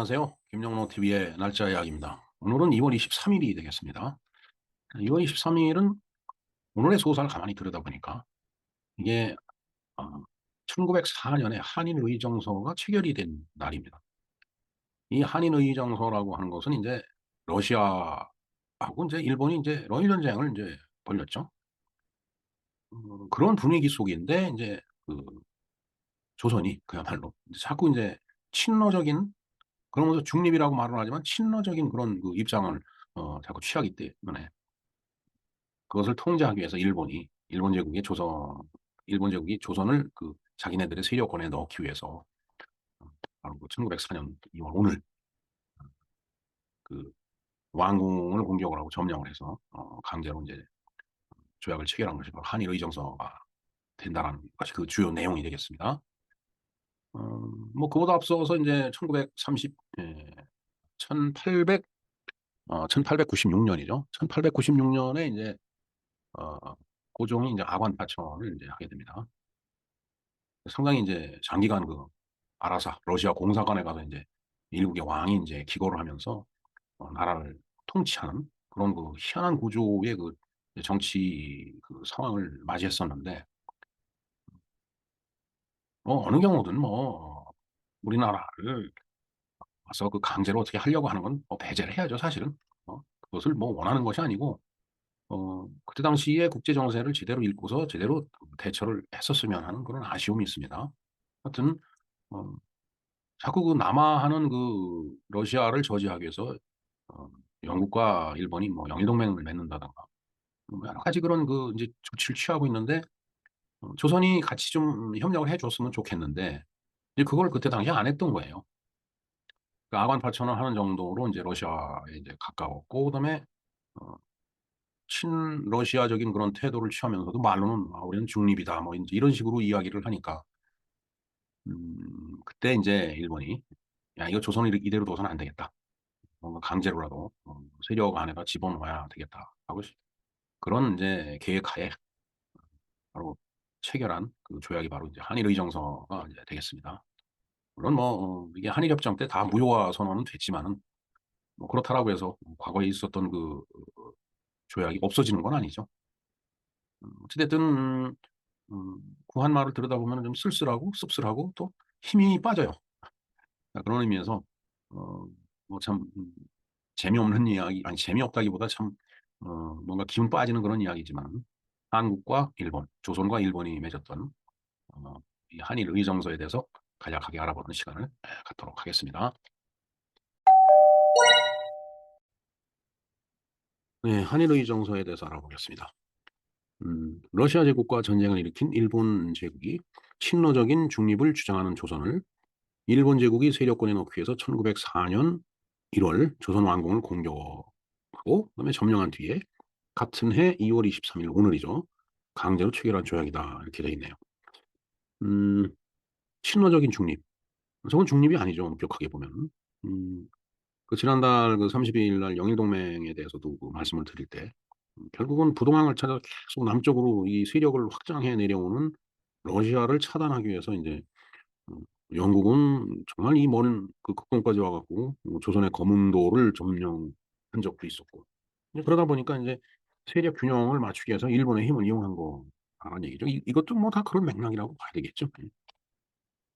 안녕하세요. 김영로 TV의 날짜 이야기입니다. 오늘은 2월 23일이 되겠습니다. 2월 23일은 오늘의 소사를 가만히 들여다보니까 이게 1904년에 한일의정서가 체결이 된 날입니다. 이 한일의정서라고 하는 것은 이제 러시아하고 이제 일본이 이제 러일 전쟁을 이제 벌였죠. 그런 분위기 속인데 이제 그 조선이 그야말로 이제 자꾸 이제 친러적인, 그러면서 중립이라고 말을 하지만 친러적인 그런 그 입장을 자꾸 취하기 때문에 그것을 통제하기 위해서 일본 제국이 조선을 그 자기네들의 세력권에 넣기 위해서 바로 그 1904년 2월 오늘 그 왕궁을 공격을 하고 점령을 해서 강제로 이제 조약을 체결한 것이 바로 한일의정서가 된다라는 것이 그 주요 내용이 되겠습니다. 뭐 그보다 앞서서 이제 1800 1896년이죠. 1896년에 이제 어, 고종이 이제 아관파천을 이제 하게 됩니다. 상당히 이제 장기간 그 아라사 러시아 공사관에 가서 이제 일국의 왕이 이제 기거를 하면서 나라를 통치하는 그런 그 희한한 구조의 그 정치 그 상황을 맞이했었는데, 뭐 어느 경우든 뭐 우리나라를 와서 그 강제로 어떻게 하려고 하는 건뭐 배제를 해야죠, 사실은. 그것을 뭐 원하는 것이 아니고 그때 당시에 국제 정세를 제대로 읽고서 제대로 대처를 했었으면 하는 그런 아쉬움이 있습니다. 하여튼 어, 자꾸 그 남하하는 그 러시아를 저지하기 위해서 어, 영국과 일본이 뭐 영일동맹을 맺는다던가 뭐 여러 가지 그런 그 이제 조치를 취하고 있는데, 조선이 같이 좀 협력을 해줬으면 좋겠는데 이제 그걸 그때 당시에 안 했던 거예요. 그 아관 파천을 하는 정도로 이제 러시아에 이제 가까웠고, 그다음에 어, 친러시아적인 그런 태도를 취하면서도 말로는 우리는 중립이다 뭐 이제 이런 식으로 이야기를 하니까 그때 이제 일본이 야 이거 조선을 이대로 둬서는 안 되겠다. 뭔가 강제로라도 세력 안에다 집어넣어야 되겠다 하고 그런 이제 계획하에 바로 체결한 그 조약이 바로 이제 한일의정서가 이제 되겠습니다. 물론 뭐 이게 한일협정 때 다 무효화 선언은 됐지만은 뭐 그렇다라고 해서 과거에 있었던 그 조약이 없어지는 건 아니죠. 어찌됐든 구한말을 들여다보면 좀 쓸쓸하고 씁쓸하고 또 힘이 빠져요. 그런 의미에서 뭐참 재미없는 이야기, 아니 재미없다기보다 참 뭔가 기운 빠지는 그런 이야기지만, 한국과 일본, 조선과 일본이 맺었던 이 한일 의정서에 대해서 간략하게 알아보는 시간을 갖도록 하겠습니다. 네, 한일 의정서에 대해서 알아보겠습니다. 러시아 제국과 전쟁을 일으킨 일본 제국이 친러적인 중립을 주장하는 조선을 일본 제국이 세력권에 넣기 위해서 1904년 1월 조선 왕궁을 공격하고 그다음에 점령한 뒤에 같은 해 2월 23일 오늘이죠. 강제로 체결한 조약이다 이렇게 되어 있네요. 친러적인 중립. 저건 중립이 아니죠, 엄격하게 보면. 음, 그 지난달 그 30일 날 영일동맹에 대해서도 그 말씀을 드릴 때 결국은 부동항을 찾아 계속 남쪽으로 이 세력을 확장해 내려오는 러시아를 차단하기 위해서 이제 음, 영국은 정말 이 먼 그 극동까지 와갖고 조선의 거문도를 점령한 적도 있었고, 이제 그러다 보니까 이제 세력 균형을 맞추기 위해서 일본의 힘을 이용한 거라는 얘기죠. 이것도 뭐 다 그런 맥락이라고 봐야 되겠죠. 예.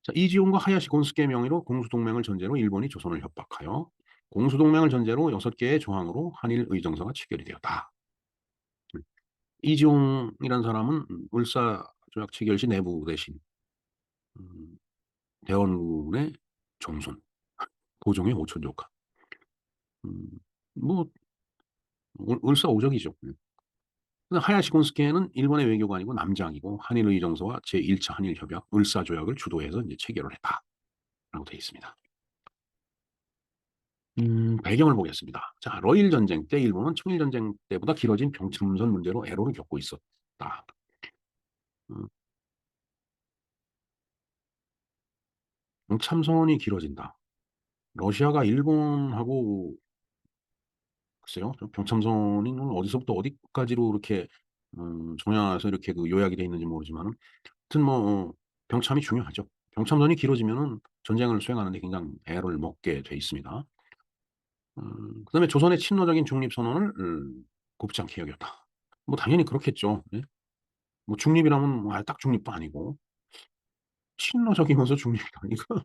자, 이지훈과 하야시 곤스케 명의로 공수동맹을 전제로 일본이 조선을 협박하여 공수동맹을 전제로 6개의 조항으로 한일 의정서가 체결이 되었다. 이지용이라는 사람은 을사조약 체결 시 내부 대신, 음, 대원군의 종손, 고종의 오촌 조카. 음, 뭐 을사오적이죠. 하야시 곤스케는 일본의 외교관이고 남장이고 한일 의정서와 제1차 한일 협약 을사조약을 주도해서 이제 체결을 했다라고 되어 있습니다. 배경을 보겠습니다. 자, 러일 전쟁 때 일본은 청일 전쟁 때보다 길어진 병참선 문제로 애로를 겪고 있었다. 음, 병참선이 길어진다. 러시아가 일본하고 글쎄요, 병참선이 어디서부터 어디까지로 이렇게 정해서 이렇게 그 요약이 돼 있는지 모르지만, 하여튼 뭐 병참이 중요하죠. 병참선이 길어지면은 전쟁을 수행하는 데 굉장히 애를 먹게 돼 있습니다. 그다음에 조선의 친노적인 중립선언을 곱지 않게 여겼다. 뭐 당연히 그렇겠죠. 예. 뭐 중립이라면 뭐 아예 딱 중립도 아니고 친노적이면서 중립이라니까.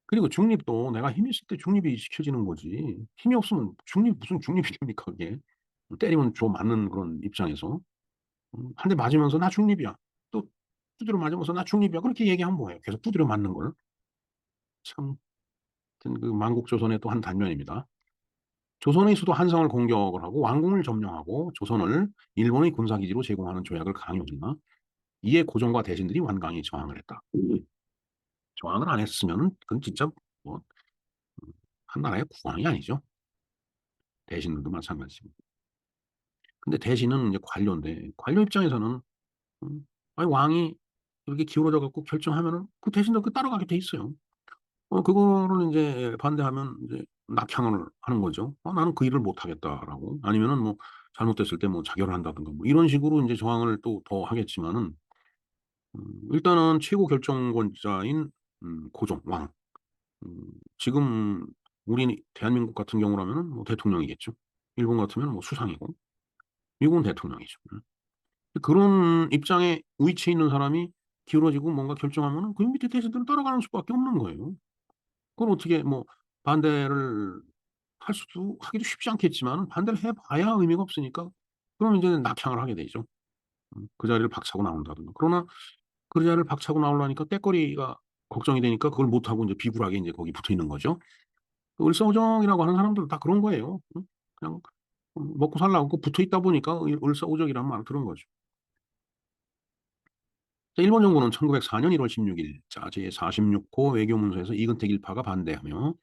그리고 중립도 내가 힘 있을 때 중립이 지켜지는 거지. 힘이 없으면 중립 무슨 중립이 됩니까 그게. 때리면 줘 맞는 그런 입장에서. 한 대 맞으면서 "나 중립이야." 또 두드려 맞으면서 "나 중립이야." 그렇게 얘기하면 뭐해요. 계속 두드려 맞는 걸. 참 하여튼 그 만국조선의 또 한 단면입니다. 조선의 수도 한성을 공격을 하고 왕궁을 점령하고 조선을 일본의 군사기지로 제공하는 조약을 강요했으나 이에 고종과 대신들이 완강히 저항을 했다. 저항을 안 했으면은 그건 진짜 뭐 한 나라의 국왕이 아니죠. 대신들도 마찬가지고. 근데 대신은 이제 관료인데 관료 입장에서는 아니 왕이 이렇게 기울어져 갖고 결정하면은 그 대신들 그 따라가게 돼 있어요. 그거를 인제 반대하면 인제 낙향을 하는 거죠. 나는 그 일을 못 하겠다."라고. 아니면은 뭐 잘못됐을 때 뭐 자결을 한다든가 뭐 이런 식으로 인제 저항을 또 더 하겠지만은 일단은 최고 결정권자인 고종, 왕. 음 지금 우리 대한민국 같은 경우라면은 뭐 대통령이겠죠. 일본 같으면 뭐 수상이고 미국은 대통령이죠. 그런 입장에 위치해 있는 사람이 기울어지고 뭔가 결정하면은 그 밑에 대신들은 따라가는 수밖에 없는 거예요. 그걸 어떻게 뭐 반대를 하기도 쉽지 않겠지만은 반대를 해 봐야 의미가 없으니까 그럼 인제 낙향을 하게 되죠. 그 자리를 박차고 나온다든가. 그러나 그 자리를 박차고 나오려니까 땔거리가 걱정이 되니까 그걸 못 하고 인제 비굴하게 인제 거기 붙어 있는 거죠. 그 을사오적이라고 하는 사람들은 다 그런 거예요. 그냥 먹고 살라고 그 붙어 있다 보니까 을사오적이라는 말을 들은 거죠. 일본 정부는 1904년 1월 16일 제46호 외교문서에서 이근택 일파가 반대하며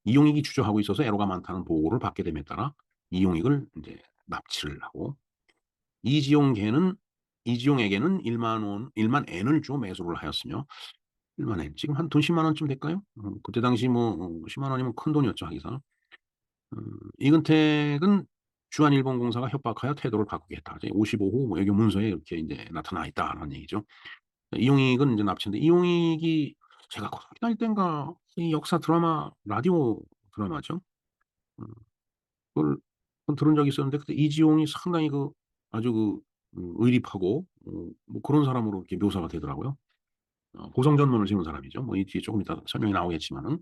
이용익이 주저하고 있어서 애로가 많다는 보고를 받게 됨에 따라 이용익을 인제 납치를 하고 이지용계는 이지용에게는 1만 원 1만 엔을 주어 매수를 하였으며 1만 엔 지금 한 돈 10만 원쯤 될까요? 그때 당시 뭐 10만 원이면 큰돈이었죠 하기사. 이근택은 주한 일본공사가 협박하여 태도를 바꾸게 했다. 이제 55호 외교 문서에 이렇게 인제 나타나 있다라는 얘기죠. 이용익은 인제 납치인데 이용익이 제가 고등학교 다닐 땐가 이 역사 드라마 라디오 드라마죠. 음 그걸 들은 적이 있었는데 그때 이지용이 상당히 그 아주 의리파고 뭐 그런 사람으로 이렇게 묘사가 되더라고요. 고성전문을 지은 사람이죠. 뭐 이 뒤에 조금 이따 설명이 나오겠지만은.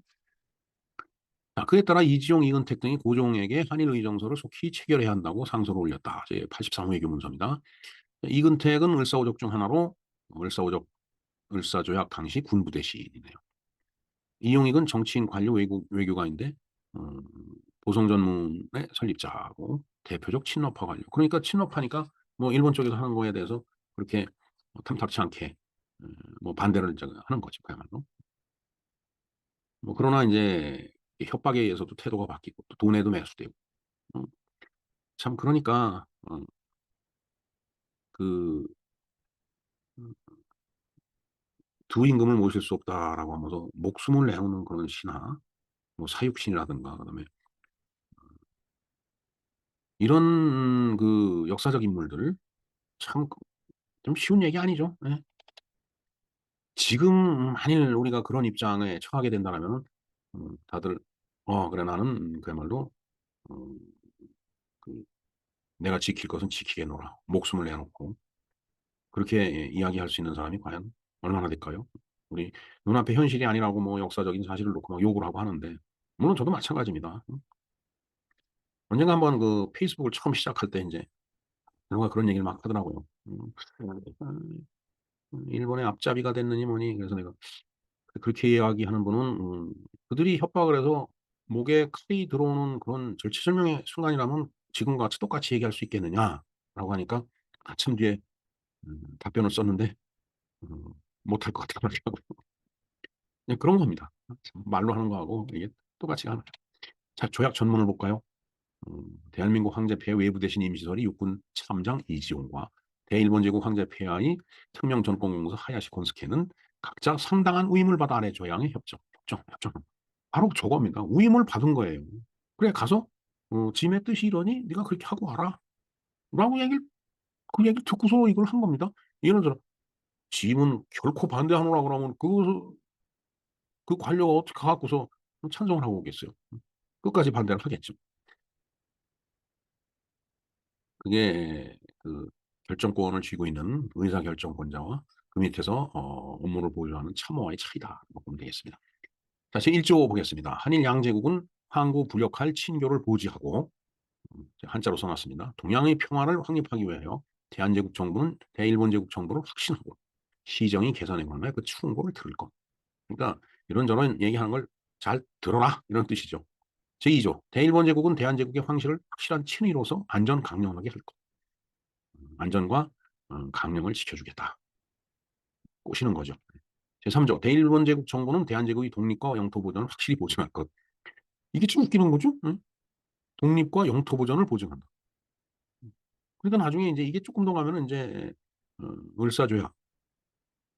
자 그에 따라 이지용, 이근택 등이 고종에게 한일 의정서를 속히 체결해야 한다고 상소를 올렸다. 제 83호 외교 문서입니다. 이근택은 을사오적 중 하나로 을사오적 을사조약 당시 군부대 시인이네요. 이용익은 정치인, 관료, 외교관인데 음 보성 전문의 설립자고 대표적 친러파 관료. 그러니까 친러파니까 뭐 일본 쪽에서 하는 거에 대해서 그렇게 탐탁치 않게 뭐 반대를 이제 하는 거죠 그야말로. 뭐 그러나 인제 협박에 의해서도 태도가 바뀌고 또 돈에도 매수되고 음 참 그러니까 그 음 "두 임금을 모실 수 없다."라고 하면서 목숨을 내놓는 그런 신하 뭐 사육신이라든가 그다음에 이런 그 역사적 인물들 참 좀 쉬운 얘기 아니죠. 예. 지금 만일 우리가 그런 입장에 처하게 된다라면은 다들 그래 나는 그야말로 음 그 내가 지킬 것은 지키겠노라. 목숨을 내놓고 그렇게 예 이야기할 수 있는 사람이 과연 얼마나 될까요? 우리 눈앞에 현실이 아니라고 뭐 역사적인 사실을 놓고 막 욕을 하고 하는데 물론 저도 마찬가지입니다. 언젠가 한번 그 페이스북을 처음 시작할 때 인제 누가 그런 얘기를 막 하더라고요. 일본의 앞잡이가 됐느니 뭐니 그래서 내가 그렇게 이야기하는 분은 그들이 협박을 해서 목에 칼이 들어오는 그런 절체절명의 순간이라면 지금과 같이 똑같이 얘기할 수 있겠느냐라고 하니까 한참 뒤에 답변을 썼는데 음 못할 것 같더라고요. 그냥 그런 겁니다. 참 말로 하는 거하고 이게 똑같지가 않아요. 자 조약 전문을 볼까요? 대한민국 황제 외부 대신 임시설이 육군 참장 이지용과 대일본 제국 황제 폐하의 특명 전공공서 하야시 곤스케는 각자 상당한 위임을 받아 아래 조약의 협정. 바로 저겁니다. 위임을 받은 거예요. "그래 가서 짐의 뜻이 이러니 네가 그렇게 하고 와라."라고 그 얘기를 듣고서 이걸 한 겁니다. 예를 들어 짐은 결코 반대하노라 그러면 그 관료가 어떻게 가갖고서 찬성을 하고 오겠어요. 끝까지 반대를 하겠죠. 그게 그 결정권을 쥐고 있는 의사결정권자와 그 밑에서 업무를 보조하는 참모와의 차이다. 보면 되겠습니다. 자, 제1조 보겠습니다. 한일 양제국은 항구 불역할 친교를 보지하고 한자로 써놨습니다. 동양의 평화를 확립하기 위하여 대한제국 정부는 대일본 제국 정부를 확신하고 시정이 개선에 관하여 그 충고를 들을 것. 그러니까 이런저런 얘기하는 걸 잘 들어라 이런 뜻이죠. 제2조 대일본 제국은 대한제국의 황실을 확실한 친위로서 안전 강령하게 할 것. 안전과 강령을 지켜주겠다. 꼬시는 거죠. 제3조 대일본 제국 정부는 대한제국의 독립과 영토 보전을 확실히 보증할 것. 이게 좀 웃기는 거죠. 응? 독립과 영토 보전을 보증한다. 그러니까 나중에 이제 이게 조금 더 가면은 이제 을사조약,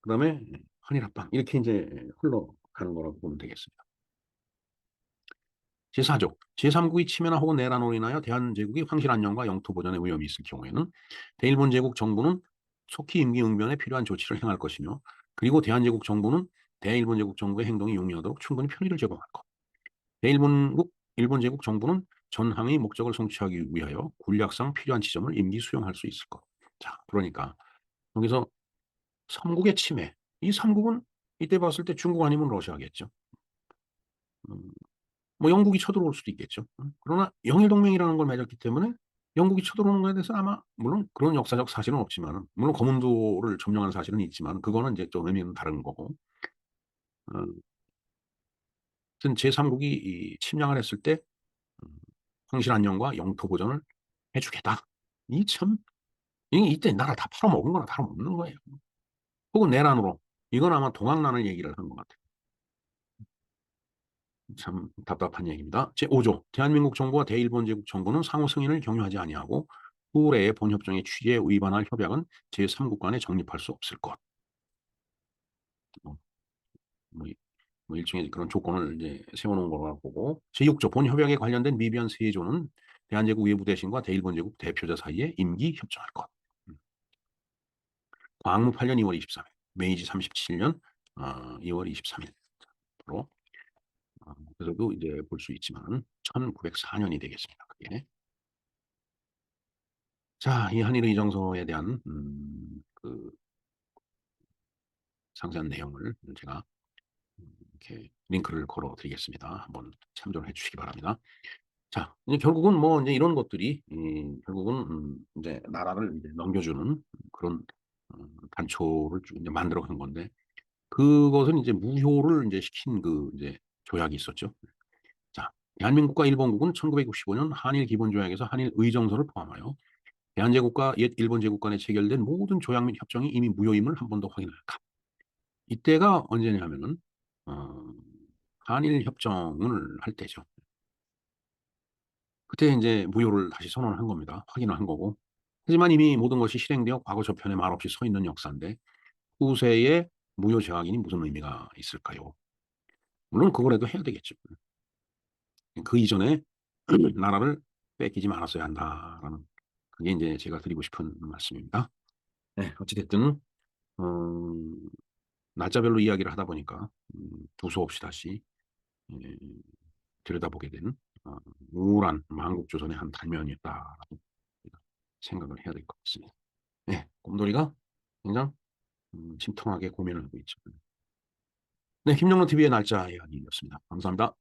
그다음에 한일 합방 이렇게 이제 흘러가는 거라고 보면 되겠습니다. 제4조 제3국이 침해나 혹은 내란으로 인하여 대한제국이 황실 안녕과 영토 보전의 위험이 있을 경우에는 대일본 제국 정부는 속히 임기응변에 필요한 조치를 행할 것이며 그리고 대한제국 정부는 대일본 제국 정부의 행동이 용이하도록 충분히 편의를 제공할 것. 일본 제국 정부는 전항의 목적을 성취하기 위하여 군략상 필요한 지점을 임기 수용할 수 있을 것. 자, 그러니까 여기서 삼국의 침해. 이 삼국은 이때 봤을 때 중국 아니면 러시아겠죠. 음, 뭐 영국이 쳐들어올 수도 있겠죠. 그러나 영일동맹이라는 걸 맺었기 때문에 영국이 쳐들어오는 것에 대해서 아마 물론 그런 역사적 사실은 없지만 물론 거문도를 점령하는 사실은 있지만 그거는 이제 좀 의미는 다른 거고. 어, 제3국이 침략을 했을 때 황실 안녕과 영토 보전을 해주겠다. 이 참, 이때 나라 다 팔아먹은 거나 다름없는 거예요. 혹은 내란으로. 이건 아마 동학난을 얘기를 한 것 같아요. 참 답답한 얘기입니다. 제5조 대한민국 정부와 대일본 제국 정부는 상호 승인을 경유하지 아니하고 후래의 본협정의 취지에 위반할 협약은 제3국 간에 정립할 수 없을 것. 뭐, 뭐, 뭐 일종의 그런 조건을 이제 세워놓은 거라고 보고 제6조 본 협약에 관련된 미비한 세조는 대한제국 외부 대신과 대일본 제국 대표자 사이에 임기 협정할 것. 광무 8년 2월 23일, 메이지 37년 2월 23일로 그래서도 이제 볼 수 있지만 1904년이 되겠습니다. 그게. 자, 이 한일의 이정서에 대한 그 상세한 내용을 제가 이렇게 링크를 걸어 드리겠습니다. 한번 참조를 해 주시기 바랍니다. 자, 이제 결국은 뭐 이제 이런 것들이 결국은 이제 나라를 이제 넘겨주는 그런 단초를 이제 만들어 간 건데 그것은 이제 무효를 이제 시킨 그 이제 조약이 있었죠. 자, 대한민국과 일본국은 1965년 한일 기본조약에서 한일 의정서를 포함하여 대한제국과 옛 일본 제국 간에 체결된 모든 조약 및 협정이 이미 무효임을 한 번 더 확인하였다. 이때가 언제냐면은 어, 한일 협정을 할 때죠. 그때 이제 무효를 다시 선언을 한 겁니다. 확인을 한 거고. 하지만 이미 모든 것이 실행되어 과거 저편에 말없이 서 있는 역사인데 후세에 무효 제약이니 무슨 의미가 있을까요? 물론 그거라도 해야 되겠죠. 그 이전에 나라를 뺏기지 말았어야 한다라는 그게 이제 제가 드리고 싶은 말씀입니다. 네, 어찌됐든 날짜별로 이야기를 하다 보니까 두서없이 다시 예, 들여다보게 된 우울한 한국조선의 한 단면이었다라고 생각을 해야 될 것 같습니다. 네, 곰돌이가 굉장히 심통하게 고민을 하고 있죠. 네, 김영로 TV의 날짜 이야기였습니다. 감사합니다.